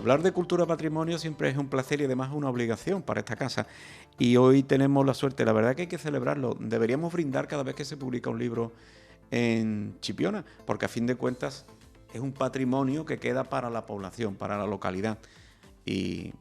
Hablar de cultura patrimonio siempre es un placer y además una obligación para esta casa. Y hoy tenemos la suerte, la verdad que hay que celebrarlo. Deberíamos brindar cada vez que se publica un libro en Chipiona, porque a fin de cuentas es un patrimonio que queda para la población, para la localidad. Y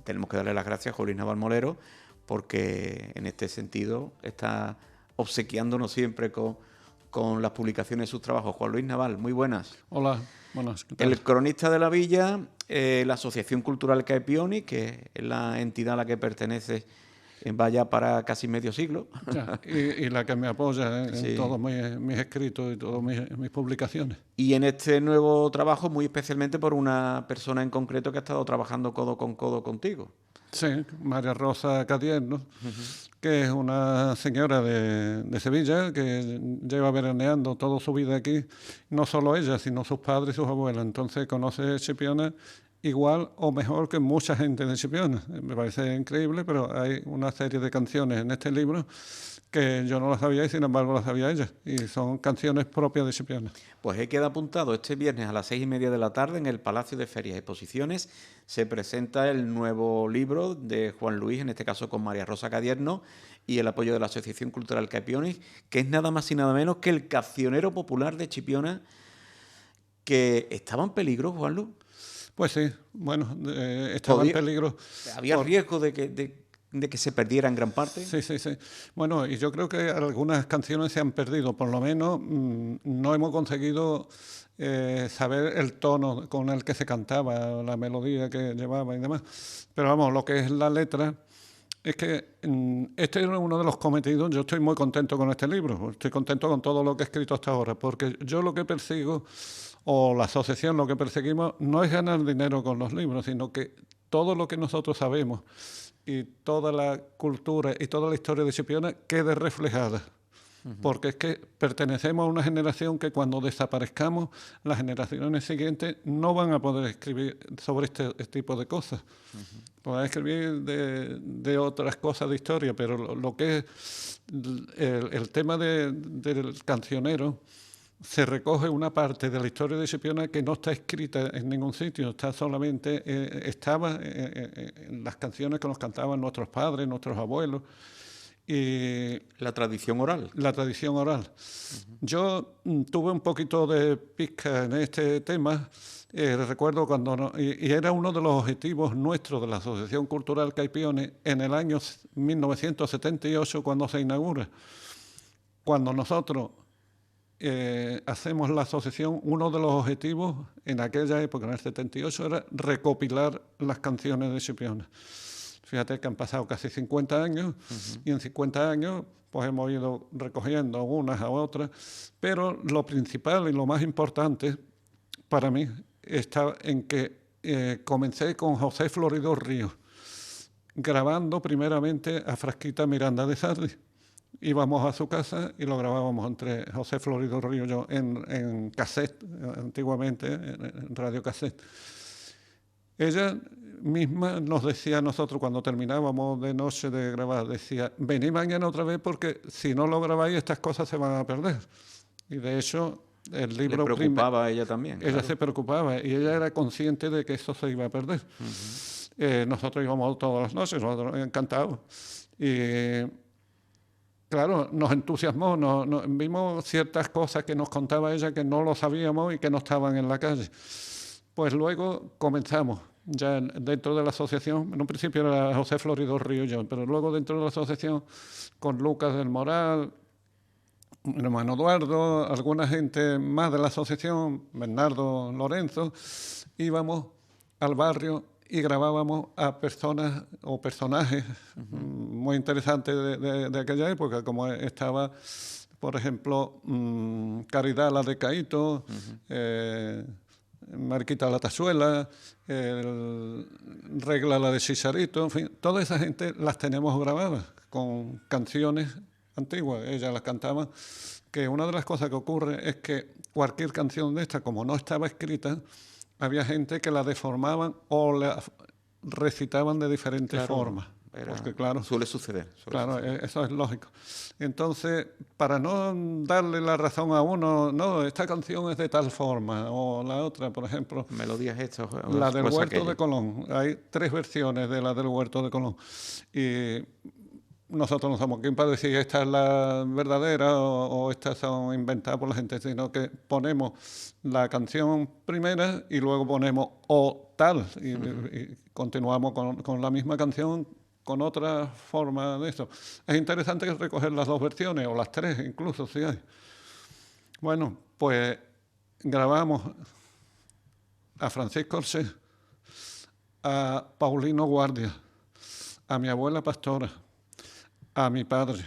tenemos que darle las gracias a Juan Luis Naval Molero, porque en este sentido está obsequiándonos siempre con las publicaciones de sus trabajos. Juan Luis Naval, muy buenas. Hola, buenas, ¿qué tal? El cronista de la villa, la Asociación Cultural Caepioni, que es la entidad a la que pertenece vaya para casi medio siglo. Ya, y la que me apoya en Sí. todos mis escritos y todas mis publicaciones. Y en este nuevo trabajo, muy especialmente por una persona en concreto que ha estado trabajando codo con codo contigo. Sí, María Rosa Cadierno, que es una señora de Sevilla que lleva veraneando toda su vida aquí, no solo ella, sino sus padres y sus abuelas. Entonces conoce Chipiona igual o mejor que mucha gente de Chipiona. Me parece increíble, pero hay una serie de canciones en este libro que yo no las sabía y sin embargo las sabía ella. Y son canciones propias de Chipiona. Pues he quedado apuntado este viernes a las 6:30 de la tarde en el Palacio de Ferias y Exposiciones. Se presenta el nuevo libro de Juan Luis, en este caso con María Rosa Cadierno, y el apoyo de la Asociación Cultural Caepioni, que es nada más y nada menos que el cancionero popular de Chipiona, que estaba en peligro, Juan Luis. Pues sí, bueno, estaba en peligro. Había riesgo de que se perdiera en gran parte. Sí, sí, sí. Bueno, y yo creo que algunas canciones se han perdido, por lo menos no hemos conseguido saber el tono con el que se cantaba, la melodía que llevaba y demás. Pero vamos, lo que es la letra, es que este era uno de los cometidos. Yo estoy muy contento con este libro, estoy contento con todo lo que he escrito hasta ahora, porque yo lo que persigo, o la asociación lo que perseguimos, no es ganar dinero con los libros, sino que todo lo que nosotros sabemos y toda la cultura y toda la historia de Chipiona quede reflejada. Porque es que pertenecemos a una generación que cuando desaparezcamos, las generaciones siguientes no van a poder escribir sobre este tipo de cosas. Podrán escribir de otras cosas de historia, pero lo que es el tema del cancionero, se recoge una parte de la historia de Chipiona que no está escrita en ningún sitio, está solamente, estaba en las canciones que nos cantaban nuestros padres, nuestros abuelos. Y la tradición oral. La tradición oral. Yo tuve un poquito de pizca en este tema. Recuerdo cuando y era uno de los objetivos nuestros de la Asociación Cultural Caepioni en el año 1978, cuando se inaugura. Cuando nosotros hacemos la asociación, uno de los objetivos en aquella época, en el 78, era recopilar las canciones de Chipiona. Fíjate que han pasado casi 50 años y en 50 años pues hemos ido recogiendo unas a otras, pero lo principal y lo más importante para mí está en que comencé con José Florido Ríos, grabando primeramente a Frasquita Miranda de Sardi. Íbamos a su casa y lo grabábamos entre José Florido Ríos y yo en cassette, antiguamente, en radio cassette. Ella misma nos decía a nosotros cuando terminábamos de noche de grabar, decía, venid mañana otra vez porque si no lo grabáis estas cosas se van a perder. Y de hecho el libro... Le preocupaba a ella también. Ella se preocupaba y ella era consciente de que eso se iba a perder. Nosotros íbamos todas las noches, nosotros encantados. Y claro, nos entusiasmó, vimos ciertas cosas que nos contaba ella que no lo sabíamos y que no estaban en la calle. Pues luego comenzamos, ya dentro de la asociación, en un principio era José Florido Río y yo, pero luego dentro de la asociación, con Lucas del Moral, mi hermano Eduardo, alguna gente más de la asociación, Bernardo Lorenzo, íbamos al barrio y grabábamos a personas o personajes muy interesantes de aquella época, como estaba, por ejemplo, Caridad la de Caíto, Marquita la Tazuela, Regla la de Chisarito, en fin, toda esa gente las tenemos grabadas con canciones antiguas, ella las cantaba, que una de las cosas que ocurre es que cualquier canción de esta, como no estaba escrita, había gente que la deformaban o la recitaban de diferentes formas. porque claro, suele suceder. Claro, eso es lógico. Entonces, para no darle la razón a uno, no, esta canción es de tal forma, o la otra, por ejemplo, melodías estas. la del Huerto de Colón. Hay 3 versiones de la del Huerto de Colón. Y nosotros no somos quien para decir esta es la verdadera o estas son inventadas por la gente, sino que ponemos la canción primera y luego ponemos o tal y continuamos con la misma canción con otra forma de eso. Es interesante recoger las 2 versiones o las 3 incluso si hay. Bueno, pues grabamos a Francisco Orsé, a Paulino Guardia, a mi abuela Pastora, a mi padre,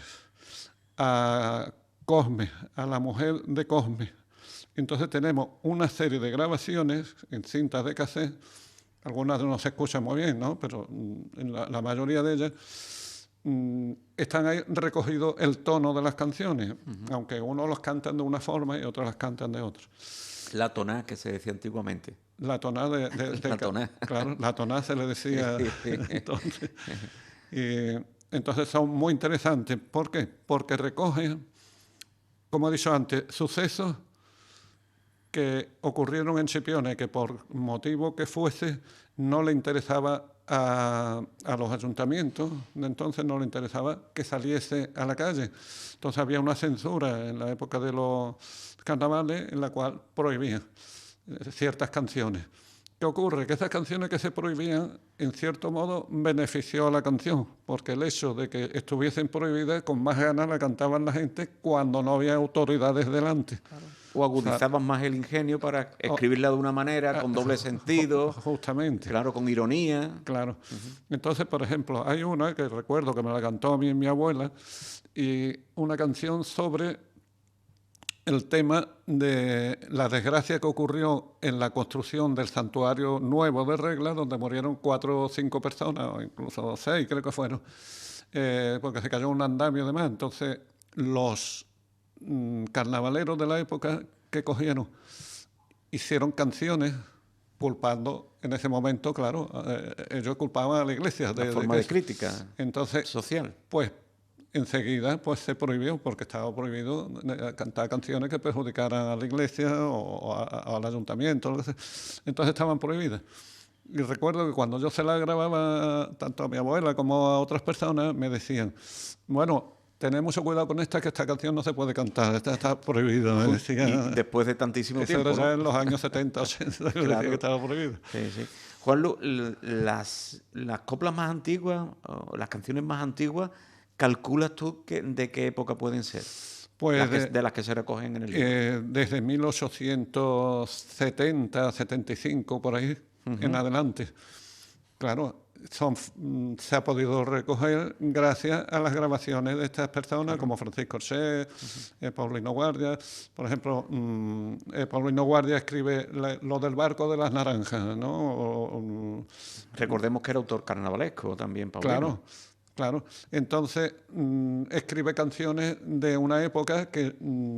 a Cosme, a la mujer de Cosme. Entonces tenemos una serie de grabaciones en cintas de cassette, algunas no se escuchan muy bien, ¿no? Pero en la mayoría de ellas están ahí recogido el tono de las canciones, aunque unos los cantan de una forma y otros las cantan de otra. La toná, que se decía antiguamente. La toná la toná. Claro, la toná se le decía entonces. Entonces son muy interesantes. ¿Por qué? Porque recogen, como he dicho antes, sucesos que ocurrieron en Chipiona y que por motivo que fuese no le interesaba a los ayuntamientos, de entonces no le interesaba que saliese a la calle. Entonces había una censura en la época de los carnavales en la cual prohibía ciertas canciones. ¿Qué ocurre? Que esas canciones que se prohibían, en cierto modo, benefició a la canción, porque el hecho de que estuviesen prohibidas, con más ganas la cantaban la gente cuando no había autoridades delante. Claro. O agudizaban más el ingenio para escribirla de una manera, con doble sentido. Justamente. Claro, con ironía. Claro. Entonces, por ejemplo, hay una que recuerdo que me la cantó a mí mi abuela, y una canción sobre el tema de la desgracia que ocurrió en la construcción del santuario nuevo de Regla, donde murieron 4 o 5 personas, o incluso 6 creo que fueron, porque se cayó un andamio y demás. Entonces, los carnavaleros de la época que cogieron, hicieron canciones culpando, en ese momento, claro, ellos culpaban a la iglesia. De forma de crítica. Entonces, social. Pues enseguida pues se prohibió, porque estaba prohibido cantar canciones que perjudicaran a la iglesia o al ayuntamiento. Entonces estaban prohibidas. Y recuerdo que cuando yo se la grababa tanto a mi abuela como a otras personas, me decían, bueno, tened mucho cuidado con esta, que esta canción no se puede cantar, esta está prohibida. Me decían, y después de tantísimo tiempo. Eso era ya en los años 70, 80, que decía que estaba prohibido. Sí, sí. Juanlu, las coplas más antiguas, o las canciones más antiguas, ¿calculas tú de qué época pueden ser? Pues de las que se recogen en el libro. Desde 1870, 75, por ahí en adelante. Claro, se ha podido recoger gracias a las grabaciones de estas personas, como Francisco Orsé, Paulino Guardia. Por ejemplo, Paulino Guardia escribe lo del barco de las naranjas, ¿no? Recordemos que era autor carnavalesco también, Paulino. Claro. Entonces, escribe canciones de una época que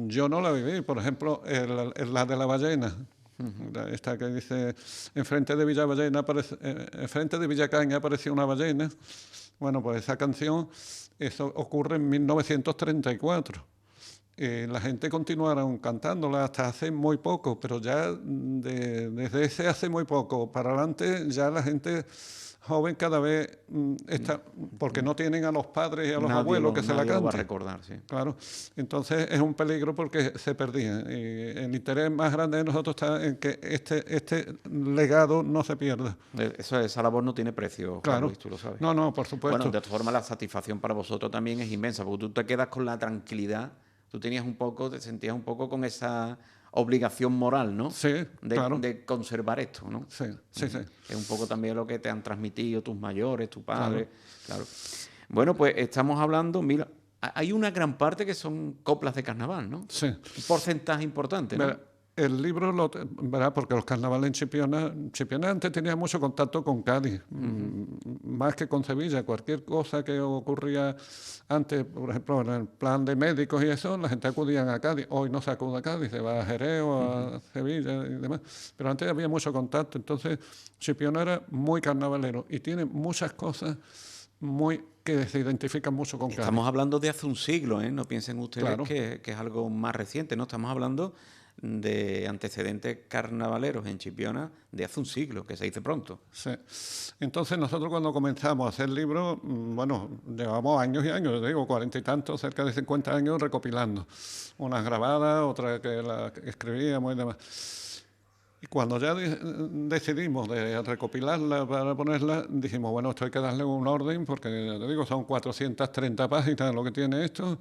yo no la viví. Por ejemplo, la de la ballena. Esta que dice, enfrente de Villacaña apareció una ballena. Bueno, pues esa canción, eso ocurre en 1934. La gente continuaron cantándola hasta hace muy poco, pero ya desde ese hace muy poco para adelante ya la gente joven cada vez está, porque no tienen a los padres y a los abuelos que se la canten. Lo va a recordar, sí. Claro, entonces es un peligro porque se perdían. Y el interés más grande de nosotros está en que este legado no se pierda. Esa labor no tiene precio, claro. Luis, tú lo sabes. No, por supuesto. Bueno, de todas formas la satisfacción para vosotros también es inmensa, porque tú te quedas con la tranquilidad, tú te sentías un poco con esa obligación moral, ¿no? Sí, claro. De conservar esto, ¿no? Sí. Es un poco también lo que te han transmitido tus mayores, tu padre, claro. Bueno, pues estamos hablando, mira, hay una gran parte que son coplas de carnaval, ¿no? Sí. Un porcentaje importante, ¿no? Mira, el libro, ¿verdad? Porque los carnavales en Chipiona antes tenía mucho contacto con Cádiz, más que con Sevilla. Cualquier cosa que ocurría antes, por ejemplo, en el plan de médicos y eso, la gente acudía a Cádiz. Hoy no se acude a Cádiz, se va a Jerez o a Sevilla y demás. Pero antes había mucho contacto. Entonces, Chipiona era muy carnavalero y tiene muchas cosas que se identifican mucho con Cádiz. Estamos hablando de hace un siglo, ¿eh? No piensen ustedes Claro. que es algo más reciente, ¿no? Estamos hablando de antecedentes carnavaleros en Chipiona de hace un siglo, que se dice pronto. Sí. Entonces nosotros cuando comenzamos a hacer libros, bueno, llevamos años y años, digo, 40 y tantos, cerca de 50 años recopilando. Unas grabadas, otras que las escribíamos y demás. Y cuando ya decidimos de recopilarla para ponerla, dijimos, bueno, esto hay que darle un orden, porque, te digo, son 430 páginas lo que tiene esto,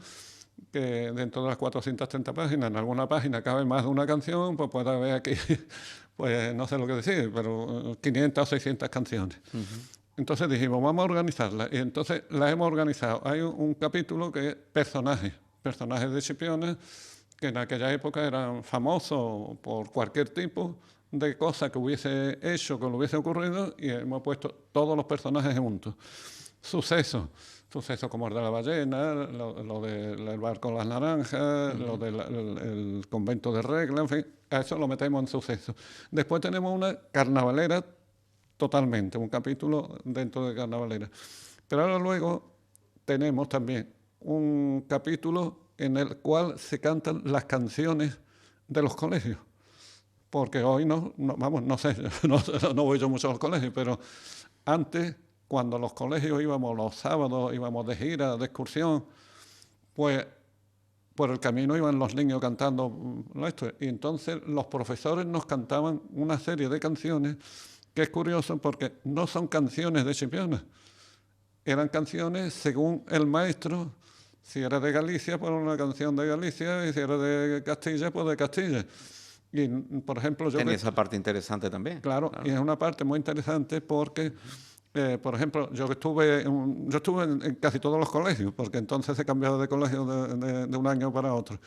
que dentro de las 430 páginas, en alguna página cabe más de una canción, pues puede haber aquí, pues no sé lo que decir, pero 500 o 600 canciones. Entonces dijimos, vamos a organizarla. Y entonces la hemos organizado. Hay un capítulo que es personajes de Chipiona, que en aquella época eran famosos por cualquier tipo de cosa que hubiese hecho, que le hubiese ocurrido, y hemos puesto todos los personajes juntos. Sucesos como el de la ballena, lo del barco Las Naranjas, lo del convento de Regla, en fin, a eso lo metemos en sucesos. Después tenemos una carnavalera totalmente, un capítulo dentro de carnavalera. Pero ahora luego tenemos también un capítulo en el cual se cantan las canciones de los colegios. Porque hoy no sé, no voy yo mucho a los colegios, pero antes, cuando los colegios íbamos los sábados, íbamos de gira, de excursión, pues por el camino iban los niños cantando esto. Y entonces los profesores nos cantaban una serie de canciones que es curioso porque no son canciones de Chipiona. Eran canciones según el maestro. Si era de Galicia, pues una canción de Galicia, y si era de Castilla, pues de Castilla. Y, por ejemplo, Tenía esa parte interesante también. Claro, y es una parte muy interesante porque, por ejemplo, yo estuve en casi todos los colegios, porque entonces he cambiado de colegio de un año para otro.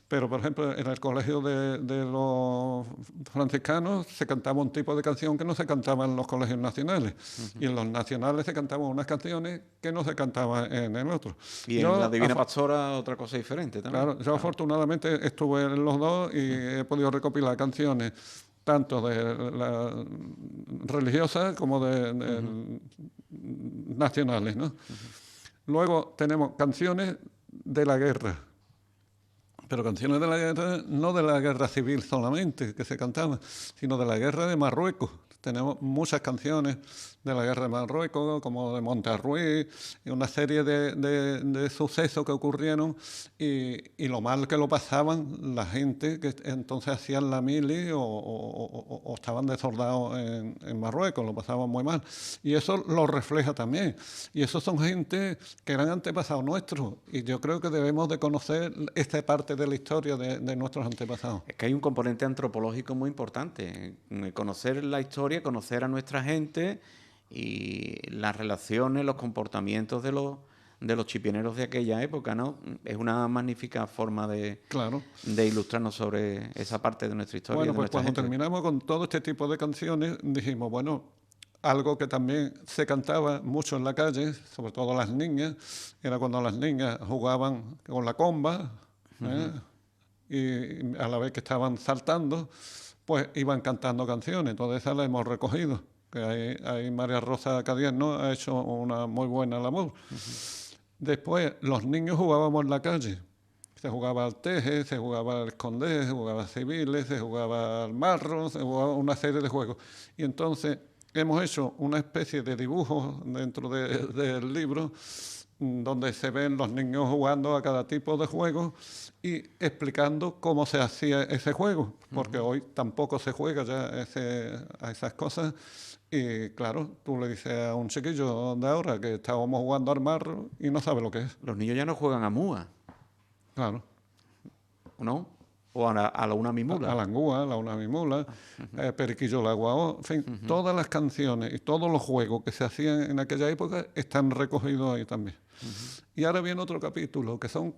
Pero, por ejemplo, en el colegio de los franciscanos se cantaba un tipo de canción que no se cantaba en los colegios nacionales. Y en los nacionales se cantaban unas canciones que no se cantaban en el otro. Y en la Divina Pastora otra cosa diferente también. Claro, yo afortunadamente estuve en los dos y he podido recopilar canciones tanto de la religiosas como de nacionales, ¿no? Luego tenemos canciones de la guerra. Pero canciones de la guerra, no de la guerra civil solamente que se cantaban, sino de la guerra de Marruecos. Tenemos muchas canciones de la guerra de Marruecos, como de Monterruiz, y una serie de sucesos que ocurrieron y lo mal que lo pasaban la gente que entonces hacían la mili o estaban de soldados en Marruecos, lo pasaban muy mal. Y eso lo refleja también. Y esos son gente que eran antepasados nuestros. Y yo creo que debemos de conocer esta parte de la historia de nuestros antepasados. Es que hay un componente antropológico muy importante. Conocer la historia, conocer a nuestra gente y las relaciones, los comportamientos de los chipioneros de aquella época, ¿no? Es una magnífica forma de ilustrarnos sobre esa parte de nuestra historia. Bueno, pues cuando terminamos con todo este tipo de canciones, dijimos, bueno, algo que también se cantaba mucho en la calle, sobre todo las niñas, era cuando las niñas jugaban con la comba, y a la vez que estaban saltando, pues iban cantando canciones. Todas esas las hemos recogido. Que ahí María Rosa Cadierno ha hecho una muy buena labor. Después, los niños jugábamos en la calle. Se jugaba al teje, se jugaba al esconder, se jugaba a civiles, se jugaba al marro, se jugaba una serie de juegos. Y entonces hemos hecho una especie de dibujo dentro del libro donde se ven los niños jugando a cada tipo de juego y explicando cómo se hacía ese juego, porque hoy tampoco se juega ya a esas cosas. Y claro, tú le dices a un chiquillo de ahora que estábamos jugando al marro y no sabe lo que es. Los niños ya no juegan a múa. Claro. ¿No? O a la una mimula. A la angúa, a la una mimula, Periquillo la guao, en fin, todas las canciones y todos los juegos que se hacían en aquella época están recogidos ahí también. Y ahora viene otro capítulo, que son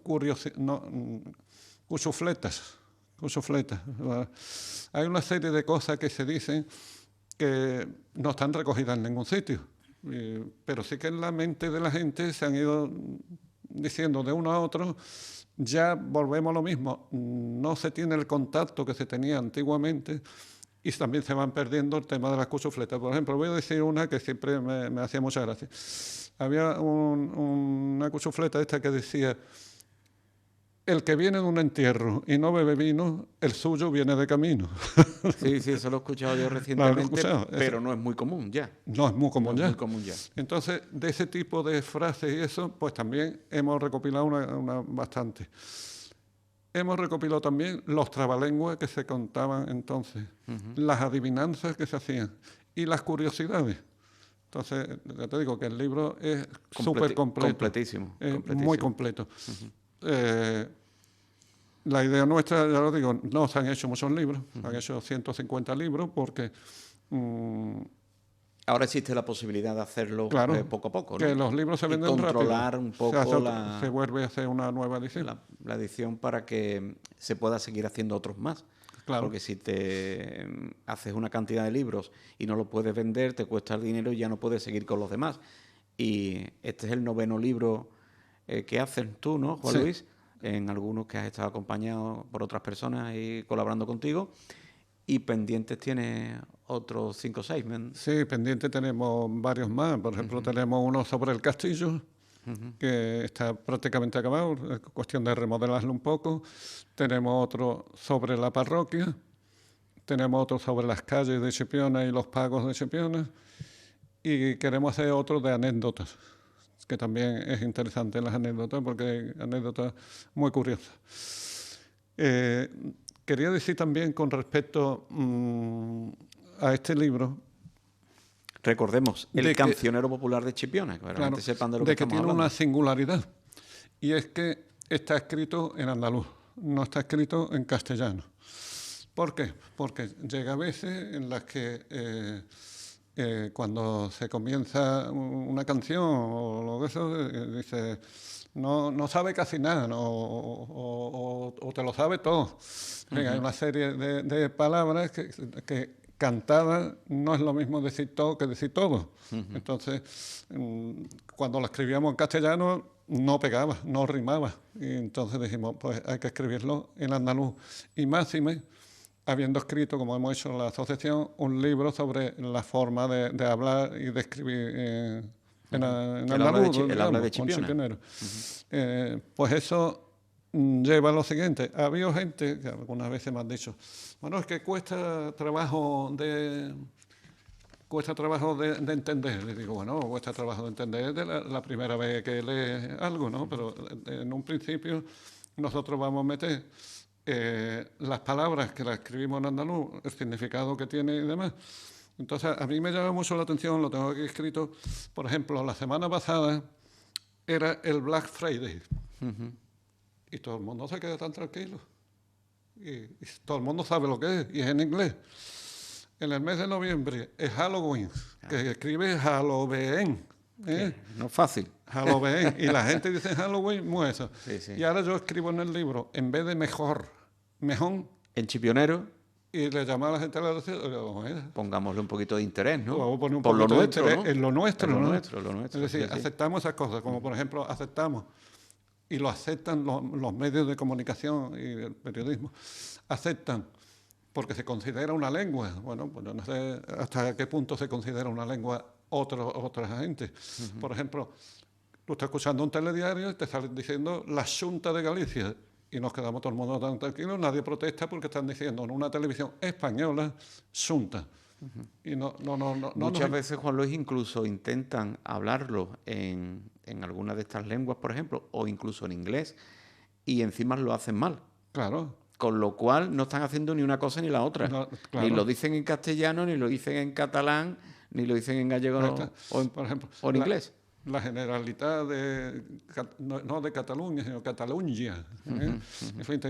cuchufletas. Hay una serie de cosas que se dicen que no están recogidas en ningún sitio, pero sí que en la mente de la gente se han ido diciendo de uno a otro. Ya volvemos a lo mismo, no se tiene el contacto que se tenía antiguamente y también se van perdiendo el tema de las cuchufletas. Por ejemplo, voy a decir una que siempre me hacía mucha gracia. Había una cuchufleta esta que decía: el que viene de un entierro y no bebe vino, el suyo viene de camino. Sí, sí, eso lo he escuchado yo ¿Lo has recientemente, escuchado? pero no es muy común ya. No es muy común No es ya. muy común ya. Entonces, de ese tipo de frases y eso, pues también hemos recopilado una bastante. Hemos recopilado también los trabalenguas que se contaban entonces, las adivinanzas que se hacían y las curiosidades. Entonces, ya te digo que el libro es súper completo. Completísimo. Muy completo. La idea nuestra, ya lo digo, no se han hecho muchos libros, se han hecho 150 libros porque... ahora existe la posibilidad de hacerlo claro, poco a poco, ¿no? Que los libros se venden rápido. Controlar un poco se vuelve a hacer una nueva edición. La edición para que se pueda seguir haciendo otros más. Claro. Porque si te haces una cantidad de libros y no lo puedes vender, te cuesta el dinero y ya no puedes seguir con los demás. Y este es el 9º libro que haces tú, ¿no, Juan Luis? En algunos que has estado acompañado por otras personas y colaborando contigo. Y pendientes tienes otros 5 o 6. Sí, pendientes tenemos varios más. Por ejemplo, tenemos uno sobre el castillo, que está prácticamente acabado, es cuestión de remodelarlo un poco. Tenemos otro sobre la parroquia. Tenemos otro sobre las calles de Chipiona y los pagos de Chipiona. Y queremos hacer otro de anécdotas, que también es interesante las anécdotas, porque hay anécdotas muy curiosas. Quería decir también con respecto a este libro... Recordemos, el cancionero popular de Chipiona, que claro, sepan de lo que estamos tiene hablando. una singularidad, y es que está escrito en andaluz, no está escrito en castellano. ¿Por qué? Porque llega a veces en las que cuando se comienza una canción o lo que eso, dice... No sabe casi nada, o te lo sabe todo. Hay una serie de palabras que cantadas no es lo mismo decir todo que decir todo. Entonces, cuando lo escribíamos en castellano, no pegaba, no rimaba. Y entonces dijimos, pues hay que escribirlo en andaluz. Y máxime, habiendo escrito, como hemos hecho en la asociación, un libro sobre la forma de hablar y de escribir en andaluz, el habla de Chipiona. Pues eso lleva a lo siguiente. Ha habido gente que algunas veces me han dicho, bueno, es que cuesta trabajo de entender. Le digo, bueno, cuesta trabajo de entender de la primera vez que lees algo, ¿no? Pero en un principio nosotros vamos a meter las palabras que las escribimos en andaluz, el significado que tiene y demás. Entonces, a mí me llama mucho la atención, lo tengo aquí escrito, por ejemplo, la semana pasada era el Black Friday. Y todo el mundo se queda tan tranquilo. Y todo el mundo sabe lo que es, y es en inglés. En el mes de noviembre es Halloween, que escribe Halloween. No es fácil. Halloween. Y la gente dice Halloween, muy eso. Sí. Y ahora yo escribo en el libro, en vez de mejor, en chipionero. Y le llama a la gente a la docena. Pongámosle un poquito de interés, ¿no? Vamos a poner un por lo nuestro, ¿no? En lo nuestro, ¿no? Lo nuestro. Es decir, aceptamos esas cosas, como por ejemplo aceptamos, y lo aceptan los medios de comunicación y el periodismo, aceptan porque se considera una lengua. Bueno, pues no sé hasta qué punto se considera una lengua otra gente. Por ejemplo, tú estás escuchando un telediario y te salen diciendo la Xunta de Galicia. Y nos quedamos todo el mundo tan tranquilos, nadie protesta porque están diciendo en una televisión española, Xunta. Y Muchas veces, Juan Luis, incluso intentan hablarlo en alguna de estas lenguas, por ejemplo, o incluso en inglés, y encima lo hacen mal. Claro. Con lo cual no están haciendo ni una cosa ni la otra. Claro. Ni lo dicen en castellano, ni lo dicen en catalán, ni lo dicen en gallego por ejemplo, o en inglés. La Generalitat no de Cataluña, sino Catalunya. En fin,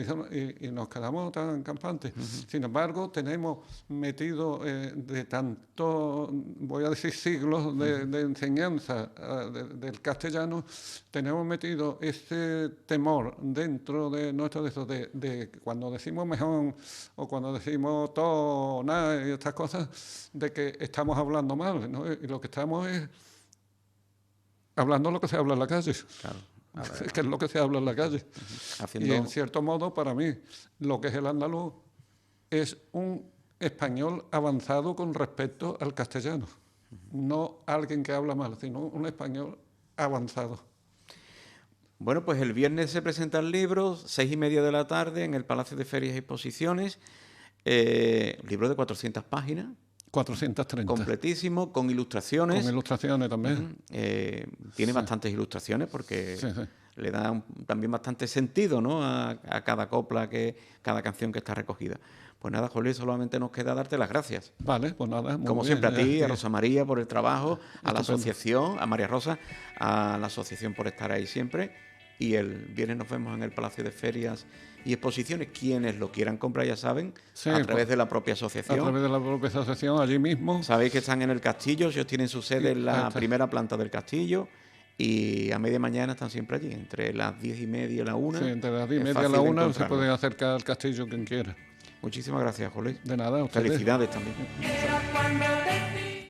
y nos quedamos tan campantes. Sin embargo, tenemos metido de tanto, voy a decir siglos de enseñanza del castellano, tenemos metido ese temor dentro de nuestro de cuando decimos mejor o cuando decimos todo, nada y estas cosas, de que estamos hablando mal, ¿no? Y lo que estamos es hablando lo que se habla en la calle. Claro. Es que es lo que se habla en la calle. Y en cierto modo, para mí, lo que es el andaluz es un español avanzado con respecto al castellano. No alguien que habla mal, sino un español avanzado. Bueno, pues el viernes se presenta el libro, 6:30 de la tarde, en el Palacio de Ferias y Exposiciones. Libro de 400 páginas. 430. Completísimo, con ilustraciones. Con ilustraciones también. Tiene bastantes ilustraciones porque Sí. le da también bastante sentido, ¿no?, a cada copla, cada canción que está recogida. Pues nada, Jolín, solamente nos queda darte las gracias. Vale, pues nada. Muy Como bien. siempre, a ti, a Rosa María por el trabajo, a la Estupendo. asociación, a María Rosa, a la asociación por estar ahí siempre. Y el viernes nos vemos en el Palacio de Ferias y Exposiciones. Quienes lo quieran comprar, ya saben, Sí, a través pues, de la propia A asociación. través de la propia asociación, allí mismo. Sabéis que están en el castillo, ellos tienen su sede en la primera planta del castillo. Y a media mañana están siempre allí, entre las 10:30 y la 1. Sí, entre las 10:30 y fácil la de 1 se encontrarlo. puede acercar al castillo quien quiera. Muchísimas gracias, Jolín. De nada, a ustedes. Felicidades también. Era cuando te